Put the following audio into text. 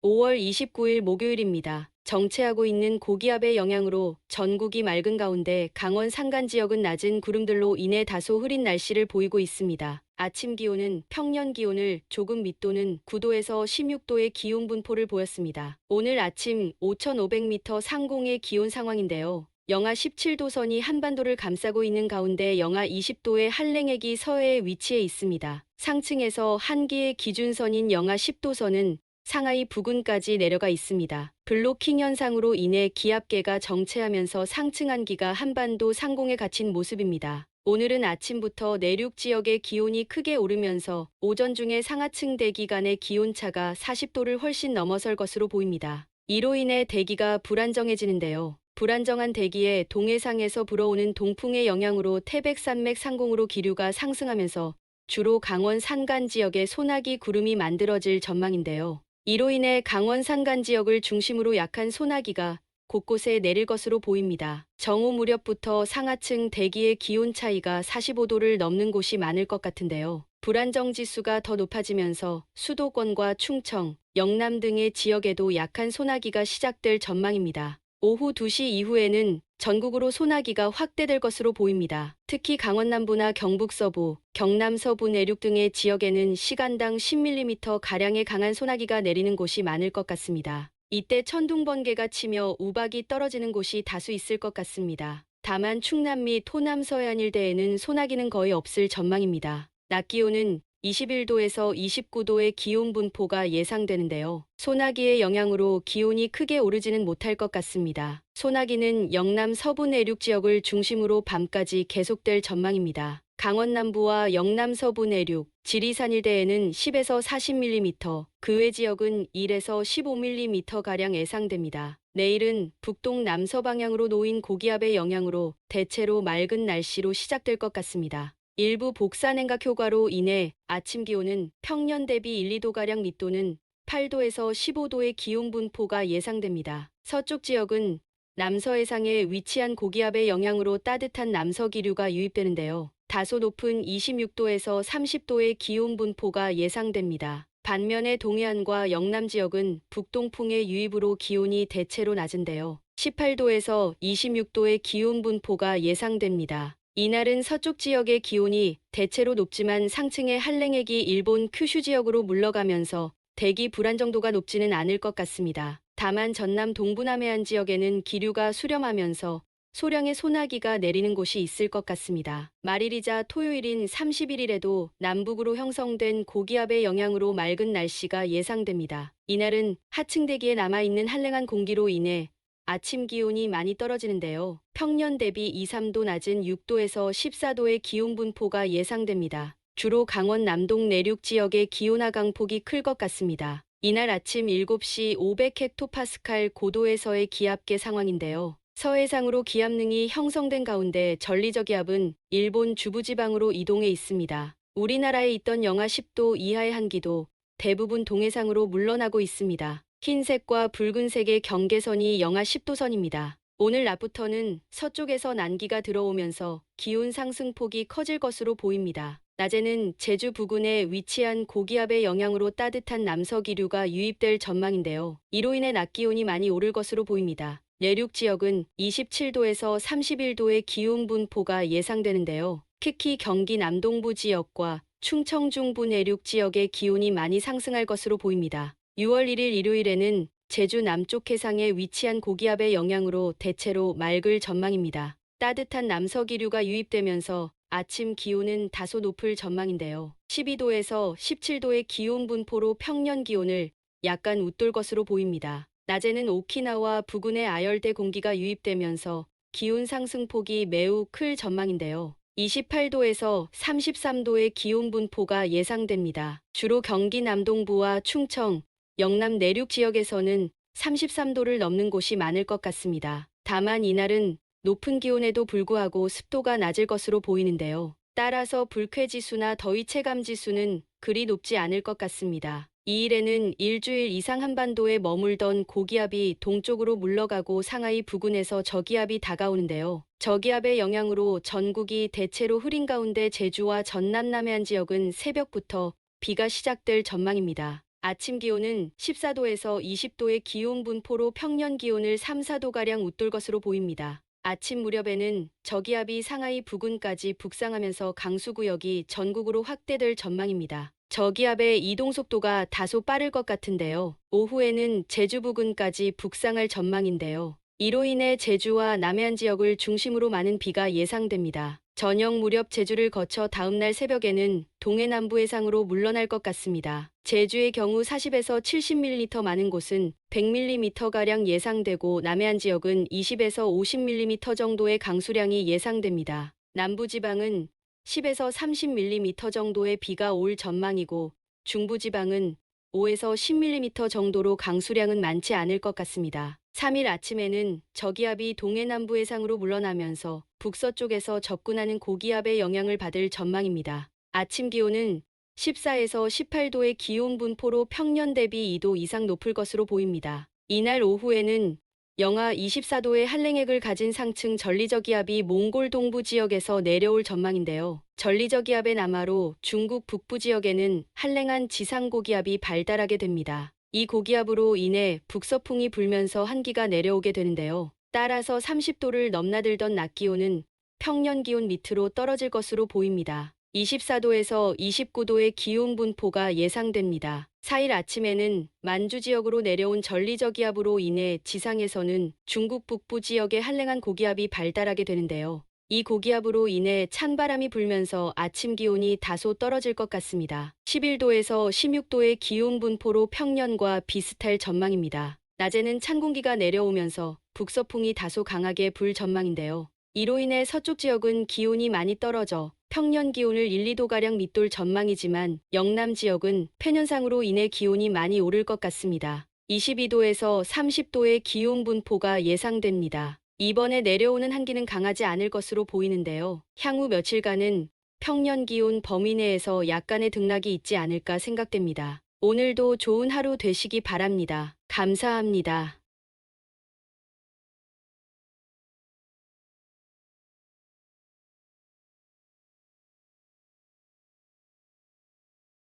5월 29일 목요일입니다. 정체하고 있는 고기압의 영향으로 전국이 맑은 가운데 강원 산간 지역은 낮은 구름들로 인해 다소 흐린 날씨를 보이고 있습니다. 아침 기온은 평년 기온을 조금 밑도는 9도에서 16도의 기온 분포를 보였습니다. 오늘 아침 5,500m 상공의 기온 상황인데요. 영하 17도 선이 한반도를 감싸고 있는 가운데 영하 20도의 한랭액이 서해에 위치해 있습니다. 상층에서 한기의 기준선인 영하 10도 선은 상하이 부근까지 내려가 있습니다. 블로킹 현상으로 인해 기압계가 정체하면서 상층 한기가 한반도 상공에 갇힌 모습입니다. 오늘은 아침부터 내륙 지역의 기온이 크게 오르면서 오전 중에 상하층 대기 간의 기온차가 40도를 훨씬 넘어설 것으로 보입니다. 이로 인해 대기가 불안정해지는데요. 불안정한 대기에 동해상에서 불어오는 동풍의 영향으로 태백산맥 상공으로 기류가 상승하면서 주로 강원 산간 지역에 소나기 구름이 만들어질 전망인데요. 이로 인해 강원 산간 지역을 중심으로 약한 소나기가 곳곳에 내릴 것으로 보입니다. 정오 무렵부터 상하층 대기의 기온 차이가 45도를 넘는 곳이 많을 것 같은데요. 불안정 지수가 더 높아지면서 수도권과 충청, 영남 등의 지역에도 약한 소나기가 시작될 전망입니다. 오후 2시 이후에는 전국으로 소나기가 확대될 것으로 보입니다. 특히 강원 남부나 경북 서부, 경남 서부 내륙 등의 지역에는 시간당 10mm가량의 강한 소나기가 내리는 곳이 많을 것 같습니다. 이때 천둥 번개가 치며 우박이 떨어지는 곳이 다수 있을 것 같습니다. 다만 충남 및 호남 서해안 일대에는 소나기는 거의 없을 전망입니다. 낮 기온은 21도에서 29도의 기온 분포가 예상되는데요. 소나기의 영향으로 기온이 크게 오르지는 못할 것 같습니다. 소나기는 영남 서부 내륙 지역을 중심으로 밤까지 계속될 전망입니다. 강원 남부와 영남 서부 내륙, 지리산 일대에는 10에서 40mm, 그 외 지역은 1에서 15mm가량 예상됩니다. 내일은 북동 남서방향으로 놓인 고기압의 영향으로 대체로 맑은 날씨로 시작될 것 같습니다. 일부 복사냉각 효과로 인해 아침 기온은 평년 대비 1, 2도가량 밑도는 8도에서 15도의 기온 분포가 예상됩니다. 서쪽 지역은 남서해상에 위치한 고기압의 영향으로 따뜻한 남서기류가 유입되는데요. 다소 높은 26도에서 30도의 기온 분포가 예상됩니다. 반면에 동해안과 영남 지역은 북동풍의 유입으로 기온이 대체로 낮은데요. 18도에서 26도의 기온 분포가 예상됩니다. 이날은 서쪽 지역의 기온이 대체로 높지만 상층의 한랭액이 일본 큐슈 지역으로 물러가면서 대기 불안정도가 높지는 않을 것 같습니다. 다만 전남 동부남해안 지역에는 기류가 수렴하면서 소량의 소나기가 내리는 곳이 있을 것 같습니다. 말일이자 토요일인 31일에도 남북으로 형성된 고기압의 영향으로 맑은 날씨가 예상됩니다. 이날은 하층 대기에 남아있는 한랭한 공기로 인해 아침 기온이 많이 떨어지는데요. 평년 대비 2, 3도 낮은 6도에서 14도의 기온 분포가 예상됩니다. 주로 강원 남동 내륙 지역의 기온 하강폭이 클 것 같습니다. 이날 아침 7시 500헥토파스칼 고도에서의 기압계 상황인데요. 서해상으로 기압능이 형성된 가운데 전리저기압은 일본 중부지방으로 이동해 있습니다. 우리나라에 있던 영하 10도 이하의 한기도 대부분 동해상으로 물러나고 있습니다. 흰색과 붉은색의 경계선이 영하 10도 선입니다. 오늘 낮부터는 서쪽에서 난기가 들어오면서 기온 상승폭이 커질 것으로 보입니다. 낮에는 제주 부근에 위치한 고기압의 영향으로 따뜻한 남서기류가 유입될 전망인데요. 이로 인해 낮 기온이 많이 오를 것으로 보입니다. 내륙 지역은 27도에서 31도의 기온 분포가 예상되는데요. 특히 경기 남동부 지역과 충청 중부 내륙 지역의 기온이 많이 상승할 것으로 보입니다. 6월 1일 일요일에는 제주 남쪽 해상에 위치한 고기압의 영향으로 대체로 맑을 전망입니다. 따뜻한 남서기류가 유입되면서 아침 기온은 다소 높을 전망인데요. 12도에서 17도의 기온 분포로 평년 기온을 약간 웃돌 것으로 보입니다. 낮에는 오키나와 부근의 아열대 공기가 유입되면서 기온 상승폭이 매우 클 전망인데요. 28도에서 33도의 기온 분포가 예상됩니다. 주로 경기 남동부와 충청, 영남 내륙 지역에서는 33도를 넘는 곳이 많을 것 같습니다. 다만 이날은 높은 기온에도 불구하고 습도가 낮을 것으로 보이는데요. 따라서 불쾌지수나 더위 체감지수는 그리 높지 않을 것 같습니다. 이 일에는 일주일 이상 한반도에 머물던 고기압이 동쪽으로 물러가고 상하이 부근에서 저기압이 다가오는데요. 저기압의 영향으로 전국이 대체로 흐린 가운데 제주와 전남 남해안 지역은 새벽부터 비가 시작될 전망입니다. 아침 기온은 14도에서 20도의 기온 분포로 평년 기온을 3, 4도가량 웃돌 것으로 보입니다. 아침 무렵에는 저기압이 상하이 부근까지 북상하면서 강수구역이 전국으로 확대될 전망입니다. 저기압의 이동 속도가 다소 빠를 것 같은데요. 오후에는 제주 부근까지 북상할 전망인데요. 이로 인해 제주와 남해안 지역을 중심으로 많은 비가 예상됩니다. 저녁 무렵 제주를 거쳐 다음날 새벽에는 동해남부 해상으로 물러날 것 같습니다. 제주의 경우 40에서 70mm 많은 곳은 100mm가량 예상되고 남해안 지역은 20에서 50mm 정도의 강수량이 예상됩니다. 남부지방은 10에서 30mm 정도의 비가 올 전망이고 중부지방은 5에서 10mm 정도로 강수량은 많지 않을 것 같습니다. 3일 아침에는 저기압이 동해남부 해상으로 물러나면서 북서쪽에서 접근하는 고기압의 영향을 받을 전망입니다. 아침 기온은 14에서 18도의 기온 분포로 평년 대비 2도 이상 높을 것으로 보입니다. 이날 오후에는 영하 24도의 한랭액을 가진 상층 전리저기압이 몽골 동부 지역에서 내려올 전망인데요. 전리저기압의 남하로 중국 북부 지역에는 한랭한 지상고기압이 발달하게 됩니다. 이 고기압으로 인해 북서풍이 불면서 한기가 내려오게 되는데요. 따라서 30도를 넘나들던 낮 기온은 평년 기온 밑으로 떨어질 것으로 보입니다. 24도에서 29도의 기온 분포가 예상됩니다. 4일 아침에는 만주 지역으로 내려온 전리저기압으로 인해 지상에서는 중국 북부 지역에 한랭한 고기압이 발달하게 되는데요. 이 고기압으로 인해 찬바람이 불면서 아침 기온이 다소 떨어질 것 같습니다. 11도에서 16도의 기온 분포로 평년과 비슷할 전망입니다. 낮에는 찬 공기가 내려오면서 북서풍이 다소 강하게 불 전망인데요. 이로 인해 서쪽 지역은 기온이 많이 떨어져 평년 기온을 1, 2도가량 밑돌 전망이지만 영남 지역은 편현상으로 인해 기온이 많이 오를 것 같습니다. 22도에서 30도의 기온 분포가 예상됩니다. 이번에 내려오는 한기는 강하지 않을 것으로 보이는데요. 향후 며칠간은 평년 기온 범위 내에서 약간의 등락이 있지 않을까 생각됩니다. 오늘도 좋은 하루 되시기 바랍니다. 감사합니다.